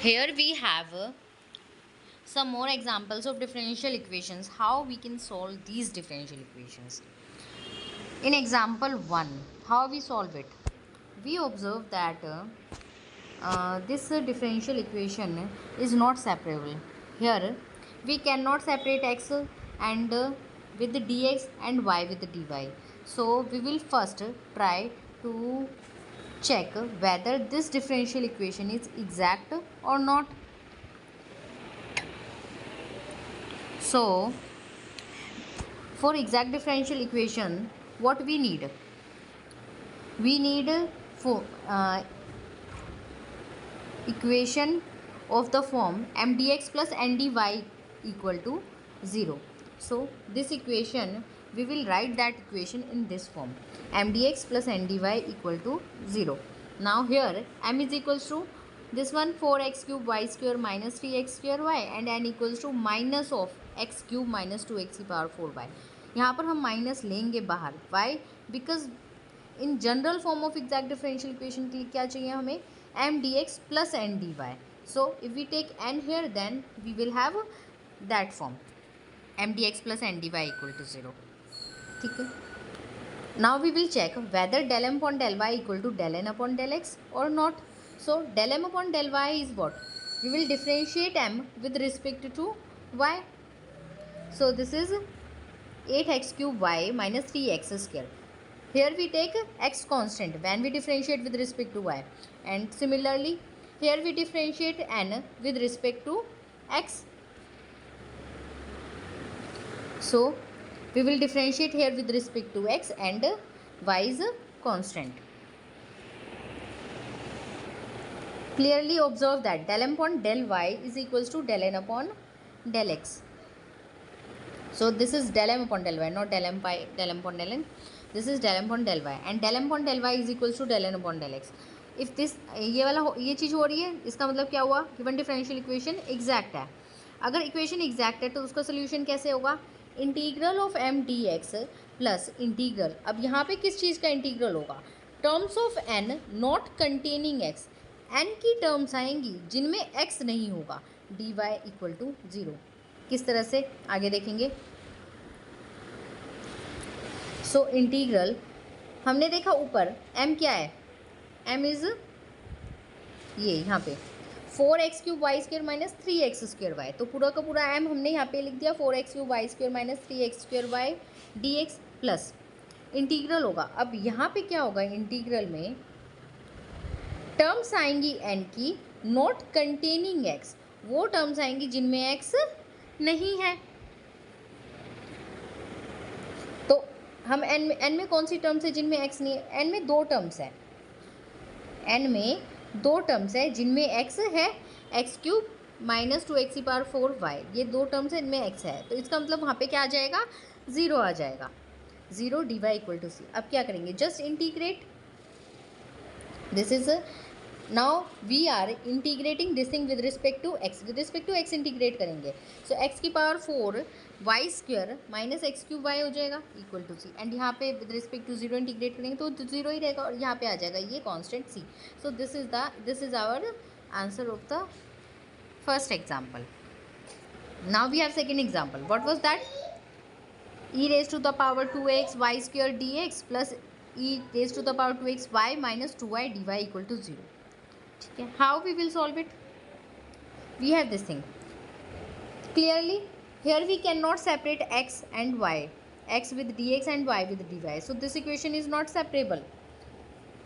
Here we have some more examples of differential equations, how we can solve these differential equations. In example 1, how we solve it? We observe that this differential equation is not separable. Here we cannot separate x and with the dx and y with the dy. So we will first try to check whether this differential equation is exact or not. So for exact differential equation, what we need? We need for equation of the form mdx plus ndy equal to 0. So this equation, we will write that equation in this form, mdx plus ndy equal to 0. Now here m is equals to this one 4x cube y square minus 3x square y and n equals to minus of x cube minus 2x की power 4y. यहाँ पर हम minus लेंगे बाहर. Why? Because in general form of exact differential equation के लिए क्या चाहिए हमें? M D x plus N D Y. So if we take N here then we will have that form M D x plus N D Y equal to 0. ठीक है. Now we will check whether del M upon del Y equal to del N upon del X और not. So del M upon del Y is what? We will differentiate M with respect to Y. So this is 8x cube y minus 3x square. Here we take x constant when we differentiate with respect to y, and similarly here we differentiate n with respect to x. So we will differentiate here with respect to x and y is constant. Clearly observe that del m upon del y is equals to del n upon del x. So this is del m upon del y, not del m upon del n. This is del m upon del y and del m upon del y is equals to del n upon del x. If this ये चीज़ हो रही है, इसका मतलब क्या हुआ? Given differential equation exact है. अगर इक्वेशन एग्जैक्ट है तो उसका सोल्यूशन कैसे होगा? Integral of M D x plus integral. अब यहाँ पे किस चीज़ का इंटीग्रल होगा? Terms of N not containing X. N की टर्म्स आएंगी जिनमें एक्स नहीं होगा. D Y equal to 0. किस तरह से आगे देखेंगे. सो इंटीग्रल हमने देखा ऊपर m क्या है? m इज ये यहाँ पे 4x cube Y square minus 3x square Y. तो पूरा का पूरा m हमने यहाँ पे लिख दिया 4x cube Y square minus 3x square Y D x plus integral होगा. अब यहाँ पे क्या होगा? इंटीग्रल में टर्म्स आएंगी n की नॉट कंटेनिंग x. वो टर्म्स आएंगी जिनमें x नहीं है. तो हम n में कौन सी टर्म्स है जिनमें x नहीं है? n में दो टर्म्स है. n में दो टर्म्स है जिनमें x है. x क्यूब माइनस 2x की पावर 4y. ये दो टर्म्स है इनमें x है. तो इसका मतलब वहाँ पे क्या आ जाएगा? 0 आ जाएगा. 0 D Y equal to C. अब क्या करेंगे? Just integrate. This is now we are integrating this thing with respect to X. With respect to X integrate करेंगे. सो एक्स की power 4 Y square minus X cube Y हो जाएगा equal to C. And यहाँ पे with respect to 0 integrate करेंगे तो 0 ही रहेगा और यहाँ पे आ जाएगा ये constant C. So this is our answer of the first example. Now we have second example. What was that? e raised to the power 2x y square dx plus e raised to the power 2x y minus 2y dy equal to 0. ठीक है. How we will solve it? We have this thing. Clearly here we cannot separate x and y, x with dx and y with dy. So this equation is not separable.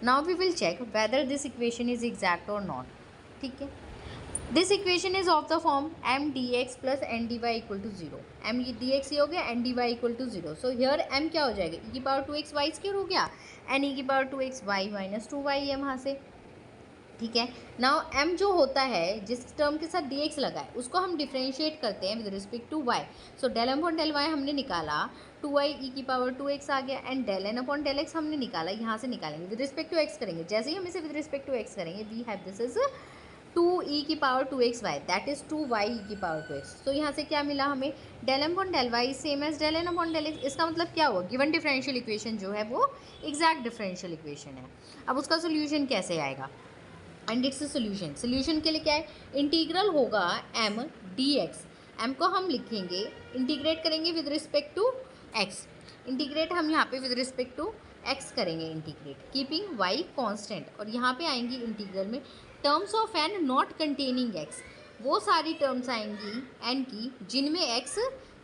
Now we will check whether this equation is exact or not. ठीक है. This equation is of the form m dx plus n dy equal to 0. m dx ये हो गया, n dy equal to 0. So here m क्या हो जाएगा? e की power 2x y square हो गया n e की power 2x y minus 2y है वहाँ से. ठीक है. नाउ m जो होता है जिस टर्म के साथ dx लगा है उसको हम डिफ्रेंशिएट करते हैं with respect to y. So del M upon del y हमने निकाला 2y e की पावर 2x आ गया and del N upon del x हमने निकाला. यहाँ से निकालेंगे विद रिस्पेक्ट टू x करेंगे. जैसे ही हम इसे विद रिस्पेक्ट टू x करेंगे we have this is 2e की power 2xy that is 2y e की पावर 2x. तो यहाँ से क्या मिला हमें? Del M upon del Y same as del N upon del X. इसका मतलब क्या हुआ? गिवन डिफरेंशियल इक्वेशन जो है वो एग्जैक्ट डिफरेंशियल इक्वेशन है. अब उसका सोल्यूशन कैसे आएगा? And its solution. सोल्यूशन के लिए क्या है, इंटीग्रल होगा m dx। m को हम लिखेंगे, इंटीग्रेट करेंगे with respect to x। Integrate हम यहाँ पे विद रिस्पेक्ट टू x करेंगे इंटीग्रेट, कीपिंग y कांस्टेंट। और यहाँ पे आएंगी इंटीग्रल में terms of n not containing x, वो सारी टर्म्स आएंगी n की जिनमें x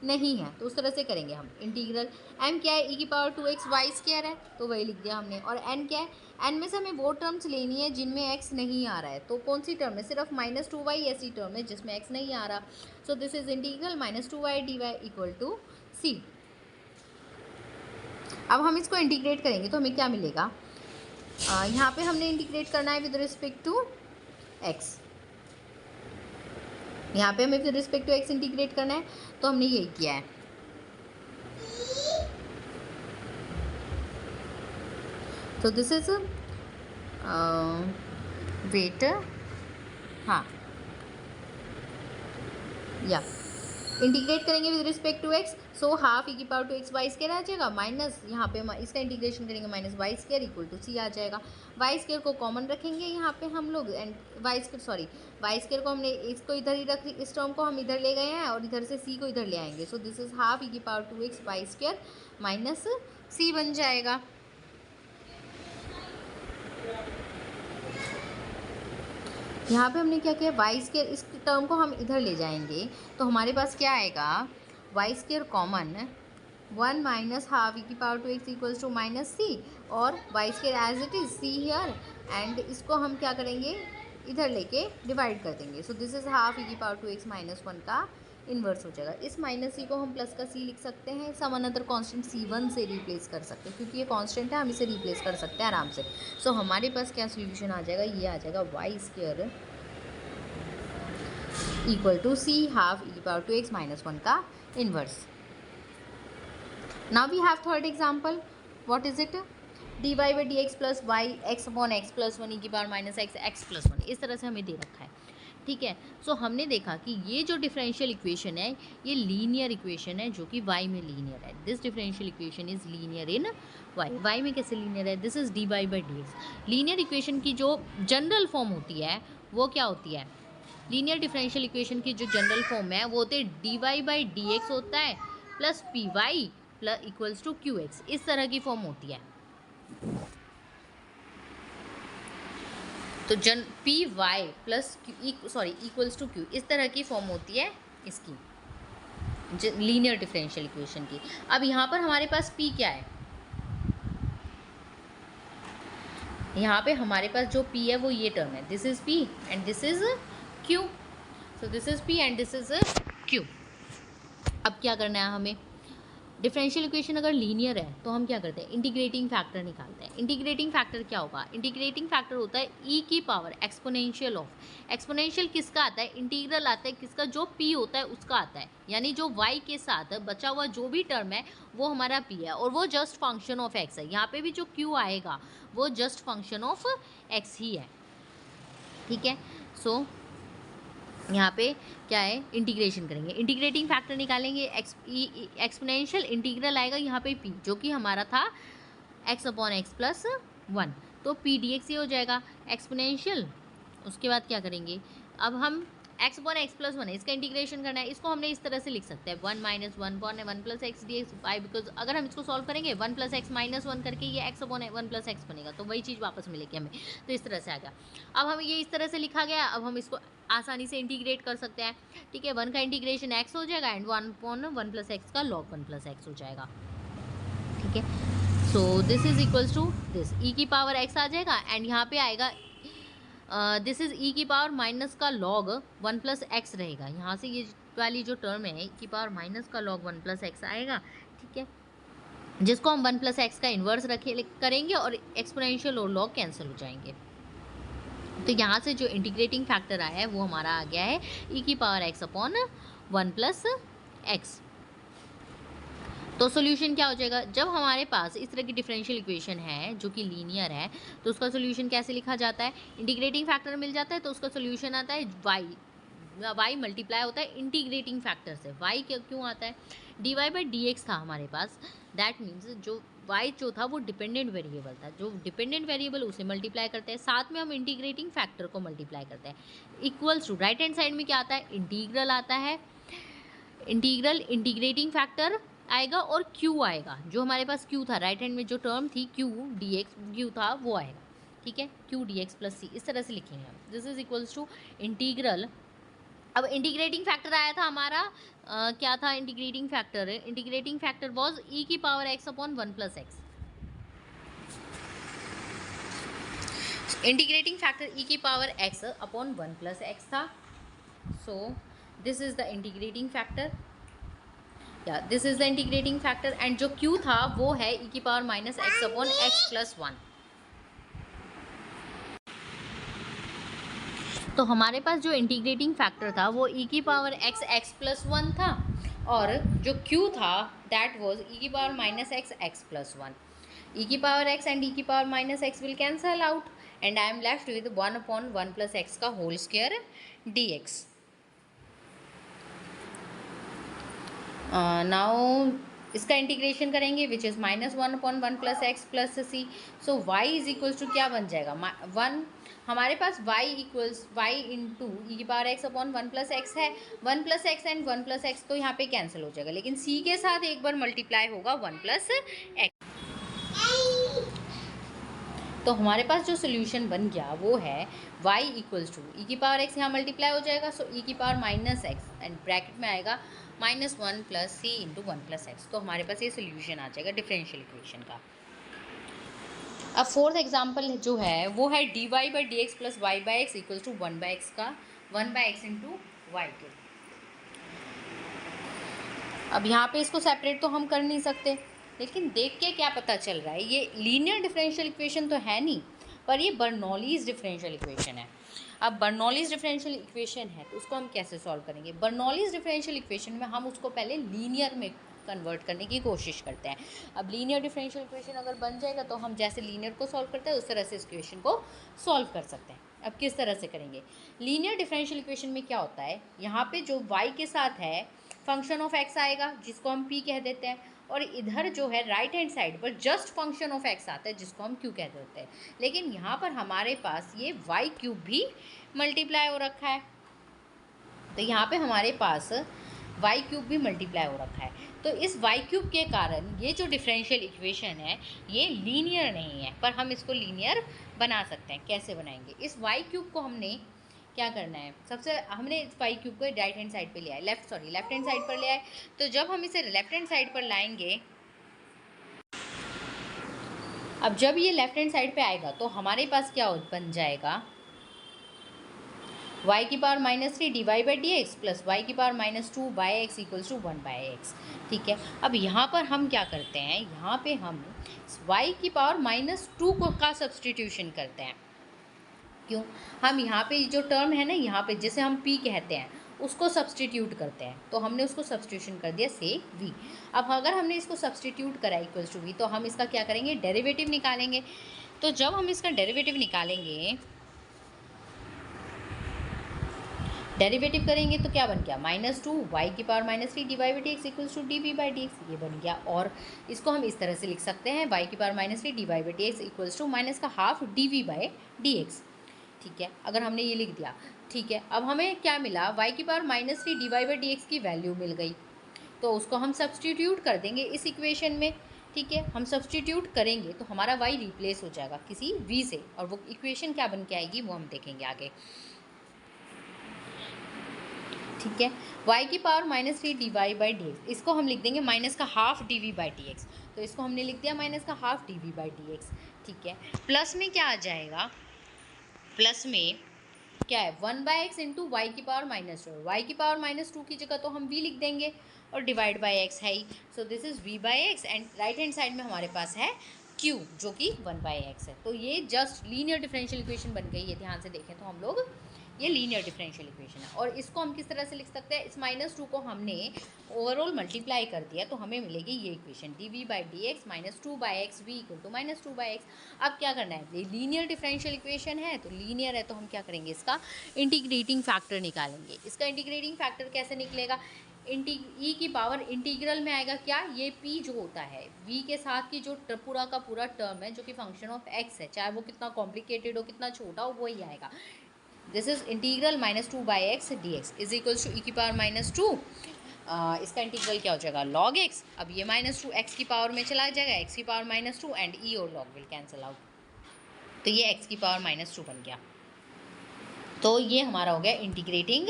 नहीं है। तो उस तरह से करेंगे हम इंटीग्रल। m क्या है, e⁻2x y स्क्वायर है, तो वही लिख दिया हमने। और n क्या है, n में से हमें वो टर्म्स लेनी है जिनमें x नहीं आ रहा है। तो कौन सी टर्म है, सिर्फ -2y ऐसी टर्म है जिसमें x नहीं आ रहा। So this is integral -2y dy equal to c। अब हम इसको इंटीग्रेट करेंगे तो हमें क्या मिलेगा, यहाँ पे हमने इंटीग्रेट करना है विद रिस्पेक्ट टू x। यहाँ पे हमें with respect to x integrate करना है, तो हमने यही किया है। तो दिस इज वेट, हाँ या इंटीग्रेट करेंगे with respect to x। So half e⁻2x y square आ जाएगा, माइनस यहाँ पे इसका इंटीग्रेशन करेंगे minus y square equal to c आ जाएगा। y स्क्वायर को कॉमन रखेंगे यहाँ पे हम लोग, एंड y स्क्वायर को हमने इसको इधर ही रख, इस टर्म को हम इधर ले गए हैं और इधर से c को इधर ले आएंगे। सो this is half e⁻2x y square minus c बन जाएगा। यहाँ पे हमने क्या किया, वाई स्क्वायर, इस टर्म को हम इधर ले जाएंगे तो हमारे पास क्या आएगा, y square common 1 minus half e⁻2x equals to minus c, और y square as it is c here, and इसको हम क्या करेंगे, इधर लेके डिवाइड कर देंगे। So this is half e⁻2x minus 1 का इन्वर्स हो जाएगा। इस माइनस सी को हम प्लस का सी लिख सकते हैं, सम अनदर कांस्टेंट c1 से रिप्लेस कर सकते हैं, क्योंकि ये कांस्टेंट है, हम इसे रिप्लेस कर सकते हैं आराम से। सो हमारे पास क्या सोल्यूशन आ जाएगा, ये आ जाएगा Y square equal to C half e⁻2x minus 1 का inverse. Now we have third example, what is it, dy by dx plus Y X upon x plus 1 e⁻ minus X X plus 1, इस तरह से हमें दे रखा है। ठीक है, सो हमने देखा कि ये जो डिफरेंशियल इक्वेशन है ये लीनियर इक्वेशन है जो कि y में लीनियर है। This differential equation is linear in y में कैसे लीनियर है, this is dy by dx। Linear equation की जो जनरल फॉर्म होती है वो क्या होती है, लीनियर डिफरेंशियल इक्वेशन की जो जनरल फॉर्म है वो होते हैं dy बाई dx होता है plus py plus equals to qx, इस तरह की फॉर्म होती है। तो P Y plus equals to Q, इस तरह की फॉर्म होती है इसकी लीनियर डिफरेंशियल इक्वेशन की। अब यहाँ पर हमारे पास p क्या है, यहाँ पे हमारे पास जो p है वो ये टर्म है, this is p and this is q। So this is p and this is q। अब क्या करना है हमें, डिफरेंशियल इक्वेशन अगर लीनियर है तो हम क्या करते हैं, इंटीग्रेटिंग फैक्टर निकालते हैं। इंटीग्रेटिंग फैक्टर क्या होगा, इंटीग्रेटिंग फैक्टर होता है e की पावर एक्सपोनेंशियल ऑफ, एक्सपोनेंशियल किसका आता है, इंटीग्रल आता है किसका, जो p होता है उसका आता है, यानी जो y के साथ बचा हुआ जो भी टर्म है वो हमारा p है, और वो जस्ट फंक्शन ऑफ x है। यहाँ पे भी जो q आएगा वो जस्ट फंक्शन ऑफ x ही है। ठीक है, सो यहाँ पे क्या है, इंटीग्रेशन करेंगे, इंटीग्रेटिंग फैक्टर निकालेंगे, एक्सपोनेंशियल इंटीग्रल आएगा यहाँ पे p जो कि हमारा था x अपॉन एक्स प्लस 1, तो p dx ये हो जाएगा एक्सपोनेंशियल। उसके बाद क्या करेंगे, अब हम x अपॉन एक्स प्लस 1 है, इसका इंटीग्रेशन करना है, इसको हमने इस तरह से लिख सकते हैं 1 minus 1 upon 1 plus x D x by, because अगर हम इसको सॉल्व करेंगे 1 प्लस एक्स माइनस 1 करके ये x अपॉन 1 प्लस एक्स बनेगा, तो वही चीज़ वापस मिलेगी हमें। तो इस तरह से आ गया। अब हम ये इस तरह से लिखा गया, अब हम इसको आसानी से इंटीग्रेट कर सकते हैं। ठीक है, 1 का इंटीग्रेशन x हो जाएगा एंड 1 अपॉन 1 प्लस एक्स का लॉग 1 प्लस एक्स हो जाएगा। ठीक है, so this is equals to this e की पावर x आ जाएगा, एंड यहाँ पे आएगा दिस इज e की पावर माइनस का लॉग 1 प्लस एक्स रहेगा। यहाँ से ये वाली जो टर्म है e की पावर माइनस का लॉग 1 प्लस एक्स आएगा। ठीक है, जिसको हम 1 प्लस एक्स का इन्वर्स करेंगे और एक्सपोनेंशियल और लॉग कैंसिल हो जाएंगे। तो यहाँ से जो इंटीग्रेटिंग फैक्टर आया है वो हमारा आ गया है e की power x upon 1 plus x. तो सोल्यूशन क्या हो जाएगा, जब हमारे पास इस तरह की डिफरेंशियल इक्वेशन है जो कि लीनियर है तो उसका सोल्यूशन कैसे लिखा जाता है, इंटीग्रेटिंग फैक्टर मिल जाता है तो उसका सोल्यूशन आता है y मल्टीप्लाई होता है इंटीग्रेटिंग फैक्टर से। y क्यों आता है, dy बाई dx था हमारे पास, दैट मीन्स जो y जो था वो डिपेंडेंट वेरिएबल था, जो डिपेंडेंट वेरिएबल उसे मल्टीप्लाई करते हैं, साथ में हम इंटीग्रेटिंग फैक्टर को मल्टीप्लाई करते हैं। Equals to right hand side में क्या आता है, इंटीग्रल आता है, इंटीग्रल इंटीग्रेटिंग फैक्टर आएगा और q आएगा, जो हमारे पास q था राइट हैंड में जो टर्म थी q dx q था वो आएगा, ठीक है, q dx प्लस c, इस तरह से लिखेंगे हम। This is equals to integral. अब इंटीग्रेटिंग फैक्टर आया था हमारा क्या था integrating factor, integrating factor was e की power x upon 1 plus x. Integrating factor e की power x upon 1 plus x था। So this is the integrating factor, या this is the integrating factor, and जो q था वो है e की power minus x upon x plus 1। तो हमारे पास जो इंटीग्रेटिंग फैक्टर था वो e की पावर x x प्लस 1 था, और जो q था दैट वाज e की power minus X X plus 1। e की पावर x एंड e की power minus X will cancel out and I am left with 1 upon 1 plus x का whole square dx। Now इसका integration करेंगे which is minus 1 upon 1 plus X plus C. So y is equals to क्या बन जाएगा, 1 हमारे पास y equals y into ई की power x upon 1 plus x है, 1 plus x and 1 plus x तो यहाँ पे कैंसिल हो जाएगा, लेकिन c के साथ एक बार मल्टीप्लाई होगा 1 प्लस एक्स। तो हमारे पास जो सोल्यूशन बन गया वो है y इक्वल्स टू ई की पावर x यहाँ मल्टीप्लाई हो जाएगा, सो ई की power minus x and bracket में आएगा माइनस 1 प्लस सी इंटू 1 प्लस एक्स। तो हमारे पास ये सोल्यूशन आ जाएगा डिफरेंशियल इक्वेशन का। अब फोर्थ एग्जाम्पल जो है वो है dy by D x plus Y by x equals to 1 by X का 1 बाई एक्स इंटू वाई के। अब यहाँ पे इसको सेपरेट तो हम कर नहीं सकते, लेकिन देख के क्या पता चल रहा है ये लीनियर डिफरेंशियल इक्वेशन तो है नहीं, पर ये बर्नौलीज डिफरेंशियल इक्वेशन है। अब बर्नौलीज डिफरेंशियल इक्वेशन है तो उसको हम कैसे सॉल्व करेंगे, बर्नौलीज डिफरेंशियल इक्वेशन में हम उसको पहले लीनियर में कन्वर्ट करने की कोशिश करते हैं। अब लीनियर डिफरेंशियल इक्वेशन अगर बन जाएगा तो हम जैसे लीनियर को सॉल्व करते हैं उस तरह से इस इक्वेशन को सॉल्व कर सकते हैं। अब किस तरह से करेंगे, लीनियर डिफरेंशियल इक्वेशन में क्या होता है, यहाँ पे जो y के साथ है फंक्शन ऑफ x आएगा जिसको हम p कह देते हैं, और इधर जो है राइट हैंड साइड पर जस्ट फंक्शन ऑफ x आता है जिसको हम q कह देते हैं। लेकिन यहाँ पर हमारे पास ये y क्यूब भी मल्टीप्लाई हो रखा है, तो यहाँ पे हमारे पास y क्यूब भी मल्टीप्लाई हो रखा है। तो इस y क्यूब के कारण ये जो डिफरेंशियल इक्वेशन है ये लीनियर नहीं है, पर हम इसको लीनियर बना सकते हैं। कैसे बनाएंगे, इस y क्यूब को हमने क्या करना है, सबसे हमने इस y क्यूब को राइट हैंड साइड पे लिया है, लेफ्ट हैंड साइड पर ले आए। तो जब हम इसे लेफ्ट हैंड साइड पर लाएंगे, अब जब ये लेफ्ट हैंड साइड पे आएगा तो हमारे पास क्या बन जाएगा, y की power minus 3 D Y by D x plus y की power minus 2 by x equals to 1 by x. ठीक है, अब यहाँ पर हम क्या करते हैं, यहाँ पे हम y की पावर माइनस 2 का सब्सटीट्यूशन करते हैं। क्यों, हम यहाँ पे जो टर्म है ना यहाँ पे जिसे हम p कहते हैं उसको सब्सटीट्यूट करते हैं, तो हमने उसको सब्सटीट्यूशन कर दिया से v। अब अगर हमने इसको सब्सटीट्यूट करा इक्वल्स टू v तो हम इसका क्या करेंगे, डेरिवेटिव निकालेंगे। तो जब हम इसका डेरिवेटिव निकालेंगे, डेरिवेटिव करेंगे तो क्या बन गया, माइनस 2 वाई की power minus 3 D Y by D x equals to D we by D X, ये बन गया। और इसको हम इस तरह से लिख सकते हैं, वाई की power minus 3 D Y by D x equals to minus का half D we by D x. ठीक है, अगर हमने ये लिख दिया, ठीक है, अब हमें क्या मिला, वाई की power minus 3 D Y by D X की वैल्यू मिल गई, तो उसको हम सब्सटीट्यूट कर देंगे इस इक्वेशन में। ठीक है, हम सब्सटीट्यूट करेंगे तो हमारा वाई रिप्लेस हो जाएगा किसी वी से, और वो इक्वेशन क्या बन के आएगी वो हम देखेंगे आगे। ठीक है, y की power minus 3 D Y by D X, इसको हम लिख देंगे माइनस का half D we by D X, तो इसको हमने लिख दिया माइनस का half D we by D x. ठीक है, प्लस में क्या आ जाएगा, प्लस में क्या है 1 बाई एक्स इंटू वाई की पावर माइनस 2, वाई की पावर माइनस 2 की जगह तो हम v लिख देंगे और डिवाइड बाई एक्स है ही, so this is v by x, and right hand side में हमारे पास है q जो कि 1 बाई एक्स है। तो ये जस्ट लीनियर डिफरेंशियल इक्वेशन बन गई है, ध्यान से देखें तो हम लोग ये लीनियर डिफरेंशियल इक्वेशन है। और इसको हम किस तरह से लिख सकते हैं, इस माइनस 2 को हमने ओवरऑल मल्टीप्लाई कर दिया तो हमें मिलेगी ये equation D we by D X minus 2 by X V equal to minus 2 by X. अब क्या करना है, ये लीनियर डिफरेंशियल इक्वेशन है तो लीनियर है तो हम क्या करेंगे, इसका इंटीग्रेटिंग फैक्टर निकालेंगे। इसका इंटीग्रेटिंग फैक्टर कैसे निकलेगा, ई की पावर इंटीग्रल में आएगा क्या, ये p जो होता है v के साथ की जो पूरा का पूरा टर्म है जो कि फंक्शन ऑफ x है, चाहे वो कितना कॉम्प्लिकेटेड हो कितना छोटा हो वही आएगा। This is integral -2/x dx is equals to e की पावर -2। इसका इंटीग्रल क्या हो जाएगा log x। अब ये -2 x की पावर में चला जाएगा, x की पावर -2 एंड e और log विल कैंसिल आउट, तो ये x की पावर -2 बन गया। तो ये हमारा हो गया इंटीग्रेटिंग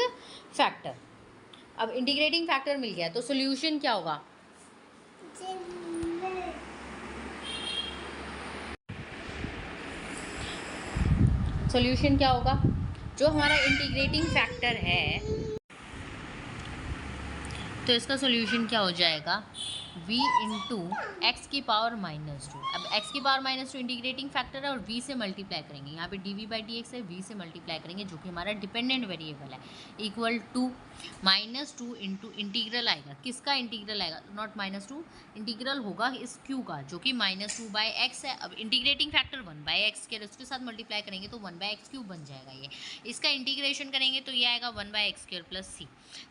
फैक्टर। अब इंटीग्रेटिंग फैक्टर मिल गया तो सॉल्यूशन क्या होगा, सॉल्यूशन क्या होगा, जो हमारा इंटीग्रेटिंग फैक्टर है तो इसका सॉल्यूशन क्या हो जाएगा v इंटू एक्स की पावर -2। अब x की पावर -2 इंटीग्रेटिंग फैक्टर है और v से मल्टीप्लाई करेंगे, यहाँ पे dv/dx है, v से मल्टीप्लाई करेंगे जो कि हमारा डिपेंडेंट वेरिएबल है, इक्वल टू -2 इंटू इंटीग्रल आएगा, किसका इंटीग्रल आएगा, नॉट -2, इंटीग्रल होगा इस q का जो कि -2/x है। अब इंटीग्रेटिंग फैक्टर 1/x के उसके साथ मल्टीप्लाई करेंगे तो 1/x³ बन जाएगा ये, इसका इंटीग्रेशन करेंगे तो ये आएगा 1/x² + c।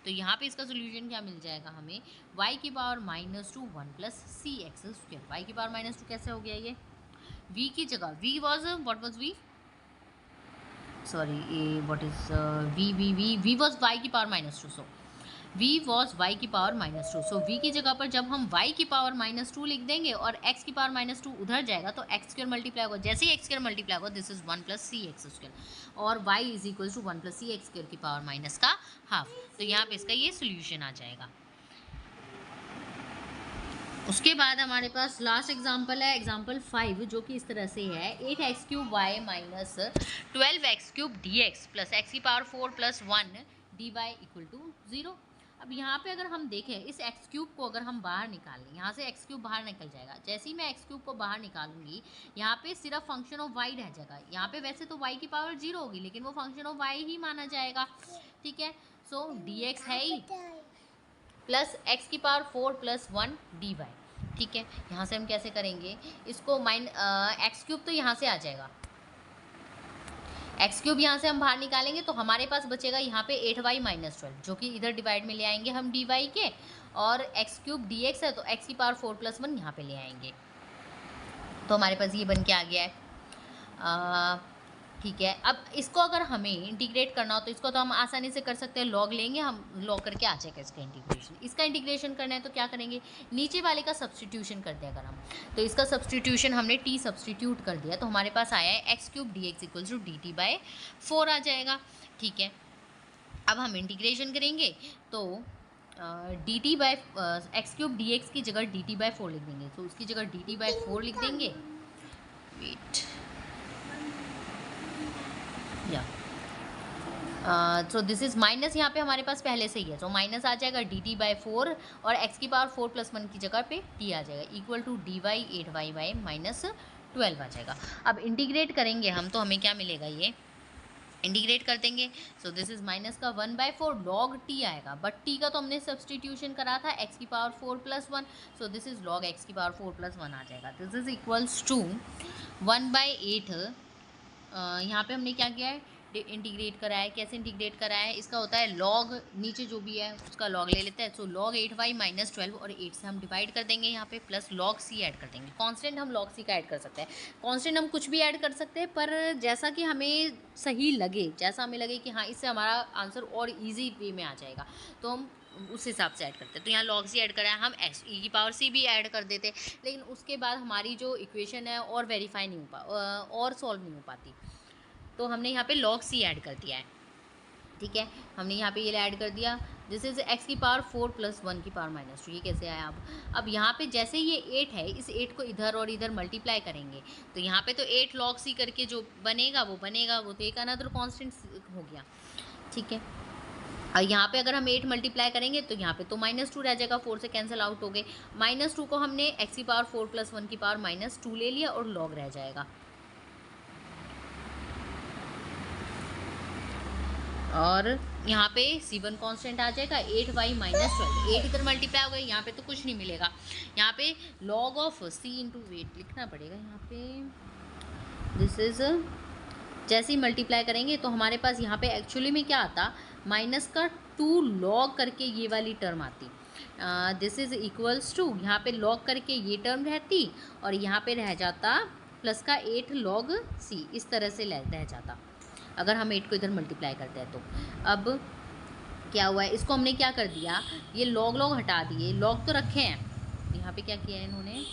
तो यहाँ पे इसका सोल्यूशन क्या मिल जाएगा हमें, y की पावर -2 1 + cx²। y की पावर -2 कैसे हो गया, ये v की जगह v was what was v, sorry what is v was y की power -2, so v was y की पावर -2। सो v की जगह पर जब हम y की पावर -2 लिख देंगे और x की पावर -2 उधर जाएगा तो x² मल्टीप्लाई होगा, जैसे ही x² मल्टीप्लाई होगा दिस इज 1 + cx² और y is equal to 1 + cx² की पावर माइनस का हाफ। तो यहाँ पे इसका ये सोल्यूशन आ जाएगा। उसके बाद हमारे पास लास्ट एग्जाम्पल है एग्जाम्पल 5 जो कि इस तरह से है 8x³ y - 12x³ dx + x की पावर 4 + 1 dy = 0। अब यहाँ पे अगर हम देखें इस x³ को अगर हम बाहर निकाल लें, यहाँ से x³ बाहर निकल जाएगा, जैसे ही मैं x³ को बाहर निकालूंगी यहाँ पे सिर्फ फंक्शन ऑफ y रह जाएगा। यहाँ पे वैसे तो y की पावर 0 होगी लेकिन वो फंक्शन ऑफ y ही माना जाएगा, ठीक है। सो dx है ही प्लस x की पावर 4 + 1 dy, ठीक है। यहाँ से हम कैसे करेंगे इसको, x³ तो यहाँ से आ जाएगा, x³ यहाँ से हम बाहर निकालेंगे तो हमारे पास बचेगा यहाँ पे 8y - 12 जो कि इधर डिवाइड में ले आएंगे हम dy के, और x³ dx है तो x की पावर 4 + 1 यहाँ पे ले आएंगे, तो हमारे पास ये बन के आ गया है, ठीक है। अब इसको अगर हमें इंटीग्रेट करना हो तो इसको तो हम आसानी से कर सकते हैं, लॉग लेंगे हम, लॉग करके आ जाएगा इसका इंटीग्रेशन। इसका इंटीग्रेशन करना है तो क्या करेंगे, नीचे वाले का सब्सटीट्यूशन कर दें अगर हम, तो इसका सब्सटीट्यूशन हमने t सब्सटीट्यूट कर दिया तो हमारे पास आया है x³ dx = dt/4 आ जाएगा, ठीक है। अब हम इंटीग्रेशन करेंगे तो x³ dx की जगह dt/4 लिख देंगे, तो उसकी जगह dt/4 लिख देंगे, वेट या सो दिस इज माइनस, यहाँ पे हमारे पास पहले से ही है, तो माइनस आ जाएगा dt/4 और x की पावर 4 + 1 की जगह पे t आ जाएगा, इक्वल टू dy 8y -12 आ जाएगा। अब इंटीग्रेट करेंगे हम तो हमें क्या मिलेगा, ये इंटीग्रेट कर देंगे, सो दिस इज माइनस का 1/4 log t आएगा, बट t का तो हमने सब्सटीट्यूशन करा था x की power 4 + 1, so this is log x की पावर 4 + 1 आ जाएगा। दिस इज इक्वल्स टू 1/8, यहाँ पे हमने क्या किया है, इंटीग्रेट करा है। कैसे इंटीग्रेट करा है, इसका होता है लॉग, नीचे जो भी है उसका लॉग ले लेते हैं, सो log 8y - 12 और 8 से हम डिवाइड कर देंगे यहाँ पे, प्लस log c ऐड कर देंगे। कांस्टेंट हम log c का ऐड कर सकते हैं, कांस्टेंट हम कुछ भी ऐड कर सकते हैं, पर जैसा कि हमें सही लगे, जैसा हमें लगे कि हाँ इससे हमारा आंसर और ईजी वे में आ जाएगा तो हम उस हिसाब से ऐड करते हैं। तो यहाँ log c ऐड करा है, हम e की पावर c भी ऐड कर देते, लेकिन उसके बाद हमारी जो इक्वेशन है और वेरीफाई नहीं हो और सॉल्व नहीं हो पाती, तो हमने यहाँ पे log c ऐड कर दिया है, ठीक है। हमने यहाँ पे ये ऐड कर दिया, दिस इज x की पावर 4 + 1 की पावर -2, ये कैसे आया। अब यहाँ पे जैसे ये 8 है, इस 8 को इधर और इधर मल्टीप्लाई करेंगे तो यहाँ पे तो 8 log c करके जो बनेगा वो तो एक अनदर कांस्टेंट हो गया, ठीक है। और यहाँ पे अगर हम 8 मल्टीप्लाई करेंगे तो यहाँ पे तो -2 रह जाएगा, 4 से कैंसिल आउट हो गए, -2 को हमने x की पावर 4 + 1 की पावर -2 ले लिया और log रह जाएगा, और यहाँ पे c1 कांस्टेंट आ जाएगा, 8y - 12, 8 इधर मल्टीप्लाई हो गई, यहाँ पे तो कुछ नहीं मिलेगा, यहाँ पे log ऑफ c × वेट लिखना पड़ेगा यहाँ पे, दिस इज जैसे ही मल्टीप्लाई करेंगे तो हमारे पास यहाँ पे एक्चुअली में क्या आता, माइनस का 2 लॉग करके ये वाली टर्म आती। दिस इज़ इक्वल्स टू, यहाँ पे लॉग करके ये टर्म रहती और यहाँ पे रह जाता प्लस का 8 लॉग सी, इस तरह से रह जाता अगर हम 8 को इधर मल्टीप्लाई करते हैं तो। अब क्या हुआ है, इसको हमने क्या कर दिया, ये लॉग लॉग हटा दिए, लॉग तो रखे हैं, यहाँ पे क्या किया है इन्होंने,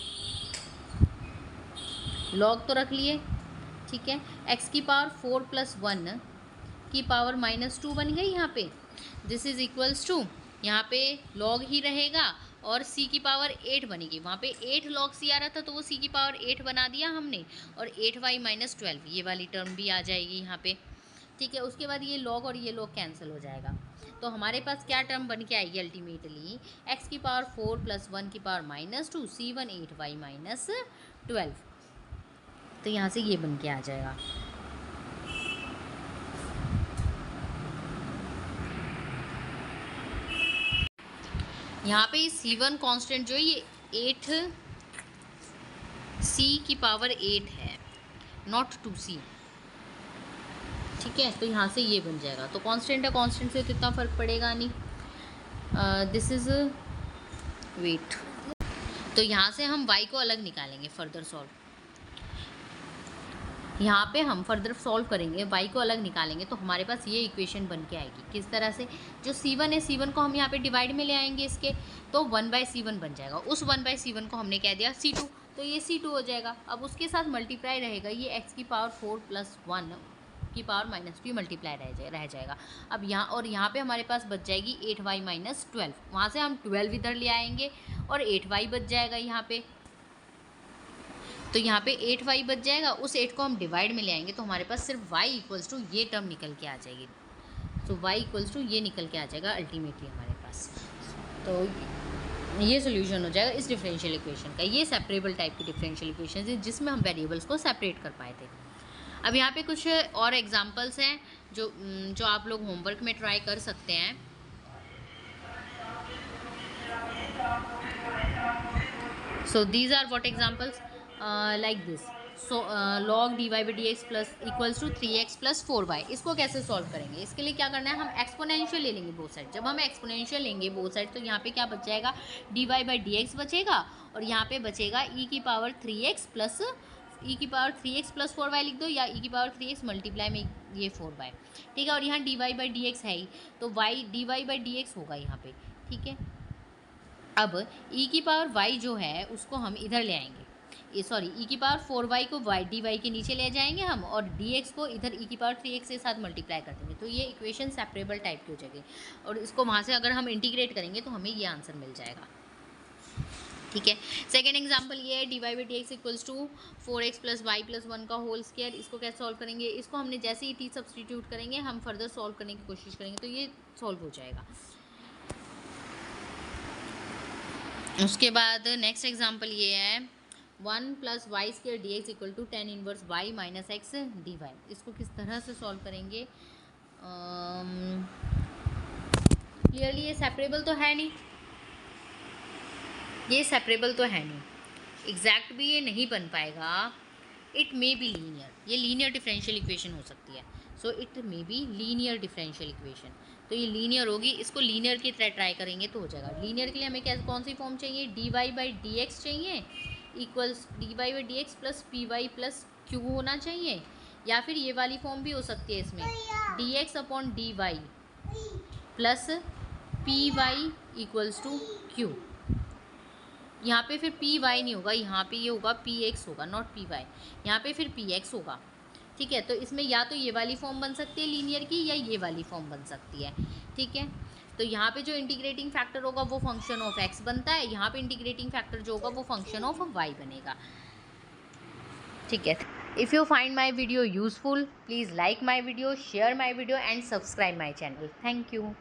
लॉग तो रख लिए, ठीक है। x की पावर 4 + 1 की पावर -2 बन गई यहाँ पे। दिस इज इक्वल्स टू, यहाँ पे लॉग ही रहेगा और c की पावर 8 बनेगी, वहाँ पे 8 log c आ रहा था तो वो c की पावर 8 बना दिया हमने, और 8y - 12 ये वाली टर्म भी आ जाएगी यहाँ पे, ठीक है। उसके बाद ये log और ये log कैंसिल हो जाएगा, तो हमारे पास क्या टर्म बन के आएगी अल्टीमेटली, x की पावर 4 + 1 की पावर -2 c1 8y - 12, तो यहाँ से ये बन के आ जाएगा। यहाँ पे c1 कांस्टेंट जो है ये 8 c की पावर 8 है, नॉट 2c, ठीक है। तो यहाँ से ये बन जाएगा, तो कांस्टेंट है, कांस्टेंट से तो इतना फ़र्क पड़ेगा नहीं। दिस इज़ वेट, तो यहाँ से हम y को अलग निकालेंगे फर्दर सॉल्व, यहाँ पे हम फर्दर सॉल्व करेंगे, y को अलग निकालेंगे तो हमारे पास ये इक्वेशन बन के आएगी। किस तरह से, जो c1 है c1 को हम यहाँ पे डिवाइड में ले आएंगे इसके, तो 1/c1 बन जाएगा, उस 1/c1 को हमने कह दिया c2, तो ये c2 हो जाएगा। अब उसके साथ मल्टीप्लाई रहेगा ये x की पावर 4 + 1 की पावर -2 मल्टीप्लाई रह जाएगा। अब यहाँ और यहाँ पे हमारे पास बच जाएगी 8y - 12, वहाँ से हम 12 इधर ले आएंगे और 8y बच जाएगा यहाँ पे, तो यहाँ पे 8y बच जाएगा, उस 8 को हम डिवाइड में ले आएंगे तो हमारे पास सिर्फ y = ये टर्म निकल के आ जाएगी, तो y = ये निकल के आ जाएगा अल्टीमेटली हमारे पास। तो ये सोल्यूशन हो जाएगा इस डिफरेंशियल इक्वेशन का। ये सेपरेबल टाइप की डिफरेंशियल इक्वेशन है जिसमें हम वेरिएबल्स को सेपरेट कर पाए थे। अब यहाँ पे कुछ और एग्जांपल्स हैं जो आप लोग होमवर्क में ट्राई कर सकते हैं। So these are what examples like this, so log dy/dx = 3x + 4y, इसको कैसे सॉल्व करेंगे, इसके लिए क्या करना है, हम एक्सपोनेंशियल ले लेंगे बोथ साइड। जब हम एक्सपोनेंशियल लेंगे बोथ साइड तो यहाँ पे क्या बच जाएगा, dy/dx बचेगा और यहाँ पे बचेगा e की पावर 3x + 4y लिख दो, या e की पावर 3x मल्टीप्लाई में ये 4y, ठीक है। और यहाँ dy/dx है ही, तो y dy/dx होगा यहाँ पे, ठीक है। अब e की पावर y जो है उसको हम इधर ले आएंगे, e की पावर 4y को dy के नीचे ले जाएंगे हम, और dx को इधर e की पावर 3x के साथ मल्टीप्लाई कर देंगे, तो ये इक्वेशन सेपरेबल टाइप की हो जाएगी। और इसको वहाँ से अगर हम इंटीग्रेट करेंगे तो हमें ये आंसर मिल जाएगा, ठीक है। सेकेंड एग्जाम्पल ये है, dy/dx = 4x + y + 1 का होल स्क्वायर, इसको कैसे सॉल्व करेंगे, इसको हमने जैसे ही t सब्सटीट्यूट करेंगे हम फर्दर सॉल्व करने की कोशिश करेंगे तो ये सॉल्व हो जाएगा। उसके बाद नेक्स्ट एग्जांपल ये है, 1 + y² dx = tan 1y - x dy, इसको किस तरह से सॉल्व करेंगे। क्लियरली ये सेपरेबल तो है नहीं, ये सेपरेबल तो है नहीं, एग्जैक्ट भी ये नहीं बन पाएगा। इट मे बी लीनियर, ये लीनियर डिफरेंशियल इक्वेशन हो सकती है, so it may be linear differential equation, तो ये लीनियर होगी, इसको लीनियर की तरह ट्राई करेंगे तो हो जाएगा। लीनियर के लिए हमें क्या कौन सी फॉर्म चाहिए, dy/dx चाहिए इक्वल्स dy/dx + py + q होना चाहिए, या फिर ये वाली फॉर्म भी हो सकती है इसमें, dx/dy + py = q। यहाँ पे फिर py नहीं होगा, यहाँ पे ये होगा px होगा, नॉट py, यहाँ पे फिर px होगा, ठीक है। तो इसमें या तो ये वाली फॉर्म बन सकती है लीनियर की, या ये वाली फॉर्म बन सकती है, ठीक है। तो यहाँ पे जो इंटीग्रेटिंग फैक्टर होगा वो फंक्शन ऑफ x बनता है, यहाँ पे इंटीग्रेटिंग फैक्टर जो होगा वो फंक्शन ऑफ y बनेगा, ठीक है। If you find my video useful, please like my video, share my video and subscribe my channel. Thank you.